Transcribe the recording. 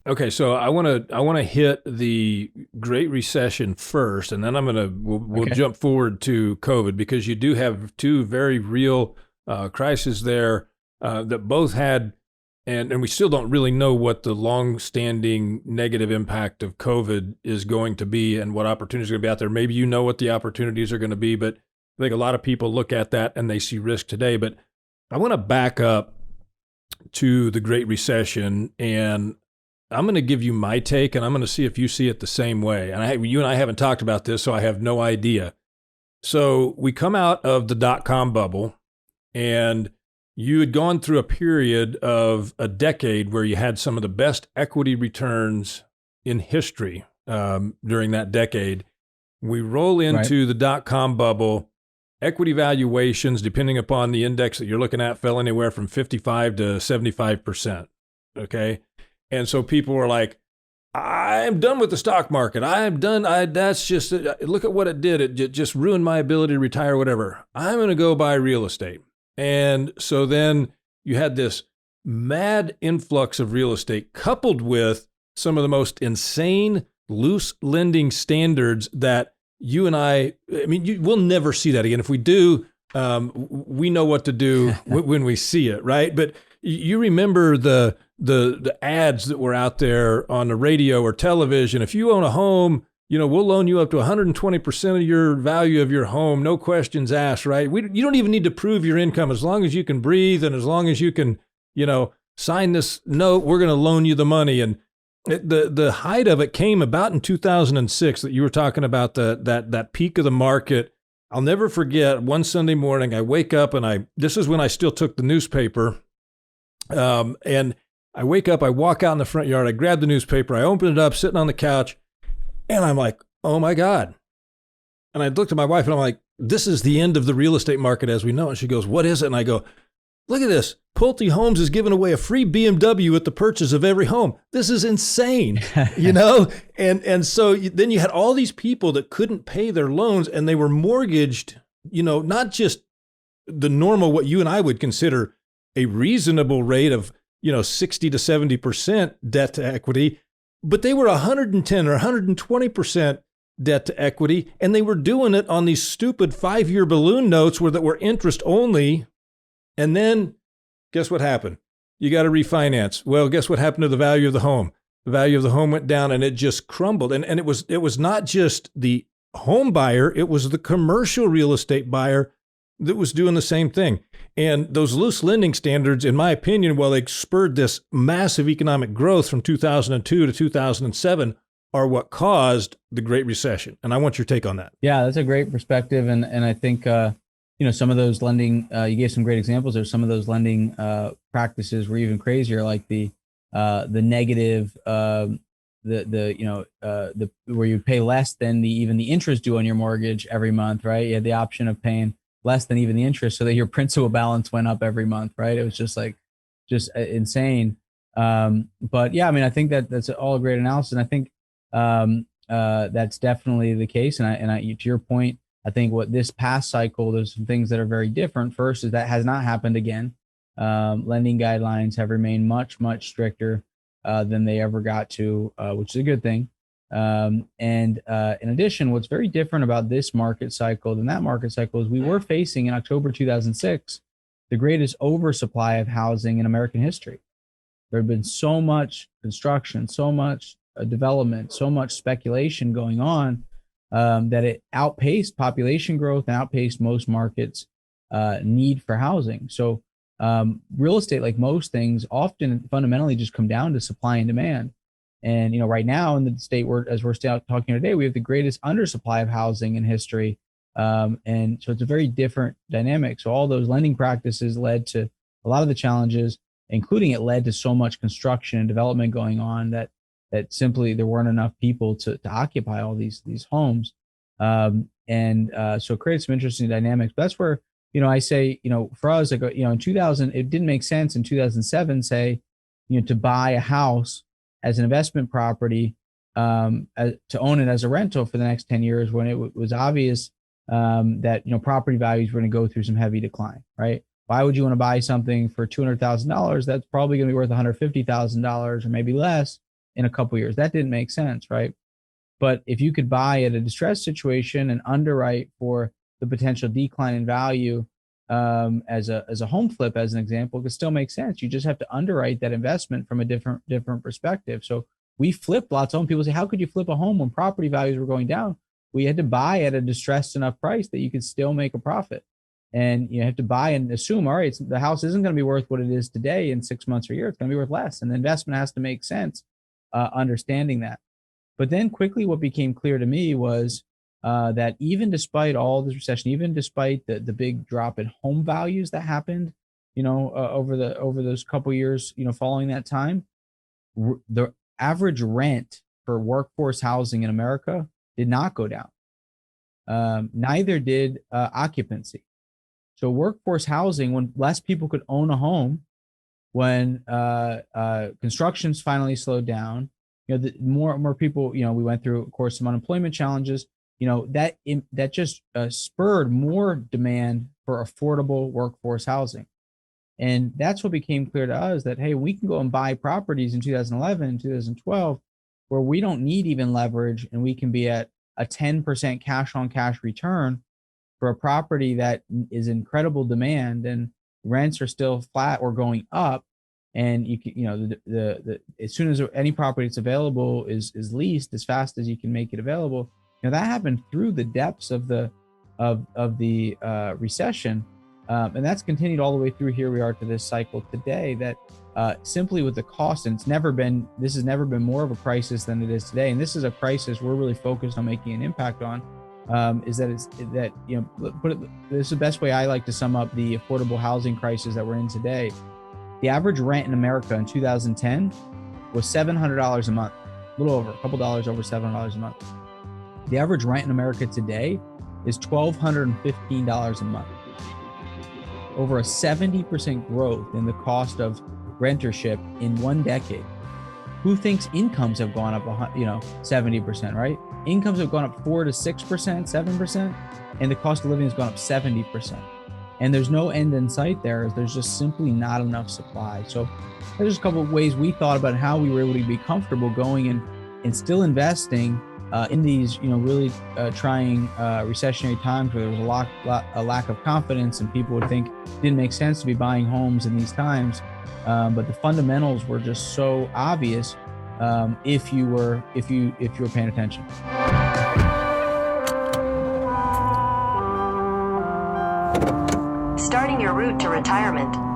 Okay, so I want to hit the Great Recession first, and then we'll Okay. jump forward to COVID because you do have two very real crises there that both had, and we still don't really know what the long-standing negative impact of COVID is going to be and what opportunities are going to be out there. Maybe you know what the opportunities are going to be, but I think a lot of people look at that and they see risk today. But I want to back up to the Great Recession, and I'm going to give you my take, and I'm going to see if you see it the same way. You and I haven't talked about this, so I have no idea. So we come out of the dot-com bubble, and you had gone through a period of a decade where you had some of the best equity returns in history during that decade. We roll Right. into the dot-com bubble. Equity valuations, depending upon the index that you're looking at, fell anywhere from 55 to 75%. Okay. And so people were like, I'm done with the stock market. I'm done. That's just, look at what it did. It just ruined my ability to retire, whatever. I'm going to go buy real estate. And so then you had this mad influx of real estate coupled with some of the most insane loose lending standards that you and I mean, we'll never see that again. If we do, we know what to do when we see it, right? But you remember the ads that were out there on the radio or television. If you own a home, we'll loan you up to 120% of your value of your home, no questions asked, right? You don't even need to prove your income. As long as you can breathe and as long as you can, sign this note, we're going to loan you the money. And the height of it came about in 2006 that you were talking about that peak of the market. I'll never forget one Sunday morning, I wake up and this is when I still took the newspaper. And I wake up, I walk out in the front yard, I grab the newspaper, I open it up, sitting on the couch, and I'm like, oh my God. And I looked at my wife and I'm like, this is the end of the real estate market as we know it. And she goes, what is it? And I go, look at this. Pulte Homes is giving away a free BMW at the purchase of every home. This is insane, And so then you had all these people that couldn't pay their loans and they were mortgaged, not just the normal, what you and I would consider a reasonable rate of, 60 to 70% debt to equity, but they were 110 or 120% debt to equity. And they were doing it on these stupid 5-year balloon notes that were interest only. And then guess what happened? You got to refinance. Well, guess what happened to the value of the home? The value of the home went down and it just crumbled. And it was not just the home buyer, it was the commercial real estate buyer that was doing the same thing. And those loose lending standards, in my opinion, while they spurred this massive economic growth from 2002 to 2007, are what caused the Great Recession. And I want your take on that. Yeah, that's a great perspective, and I think some of those lending you gave some great examples. There's some of those lending practices were even crazier, like the negative the where you pay less than even the interest due on your mortgage every month, right? You had the option of paying less than even the interest so that your principal balance went up every month, right? It was just insane. But yeah, I mean, I think that's all a great analysis. And I think that's definitely the case. And I, to your point, I think what this past cycle, there's some things that are very different. First is that has not happened again. Lending guidelines have remained much, much stricter than they ever got to, which is a good thing. And in addition, what's very different about this market cycle than that market cycle is we were facing in October 2006 the greatest oversupply of housing in American history. There had been so much construction, so much development, so much speculation going on that it outpaced population growth and outpaced most markets' need for housing. So real estate, like most things, often fundamentally just come down to supply and demand. And right now in the state as we're still talking today, we have the greatest undersupply of housing in history, and so it's a very different dynamic. So all those lending practices led to a lot of the challenges, including it led to so much construction and development going on that simply there weren't enough people to occupy all these homes, and so it created some interesting dynamics. But that's where I say for us, like in 2000, it didn't make sense in 2007, say to buy a house as an investment property, to own it as a rental for the next 10 years when it was obvious that property values were going to go through some heavy decline, right? Why would you want to buy something for $200,000 that's probably going to be worth $150,000 or maybe less in a couple of years. That didn't make sense, right? But if you could buy at a distressed situation and underwrite for the potential decline in value as a home flip, as an example, it could still make sense. You just have to underwrite that investment from a different perspective. So we flipped lots of homes. People say, how could you flip a home when property values were going down? We had to buy at a distressed enough price that you could still make a profit. And you have to buy and assume, all right, the house isn't going to be worth what it is today in 6 months or a year. It's going to be worth less. And the investment has to make sense, understanding that. But then quickly what became clear to me was that even despite all this recession, even despite the big drop in home values that happened, over those couple years, following that time, the average rent for workforce housing in America did not go down. Neither did occupancy. So workforce housing, when less people could own a home, when construction's finally slowed down, more and more people, we went through, of course, some unemployment challenges, that just spurred more demand for affordable workforce housing. And that's what became clear to us, that, hey, we can go and buy properties in 2011, 2012, where we don't need even leverage, and we can be at a 10% cash on cash return for a property that is incredible demand, and rents are still flat or going up. And you can, as soon as any property that's available is leased as fast as you can make it available. That happened through the depths of the recession, and that's continued all the way through. Here we are to this cycle today. That simply with the cost, and this has never been more of a crisis than it is today. And this is a crisis we're really focused on making an impact on. This is the best way I like to sum up the affordable housing crisis that we're in today. The average rent in America in 2010 was $700 a month, a little over, a couple dollars over $700 a month. The average rent in America today is $1,215 a month. Over a 70% growth in the cost of rentership in 1 decade. Who thinks incomes have gone up, 70%, right? Incomes have gone up 4 to 6%, 7%, and the cost of living has gone up 70%. And there's no end in sight there. There's just simply not enough supply. So there's just a couple of ways we thought about how we were able to be comfortable going and still investing in these, really trying recessionary times where there was a lack of confidence, and people would think it didn't make sense to be buying homes in these times. But the fundamentals were just so obvious if you were paying attention. Starting your route to retirement.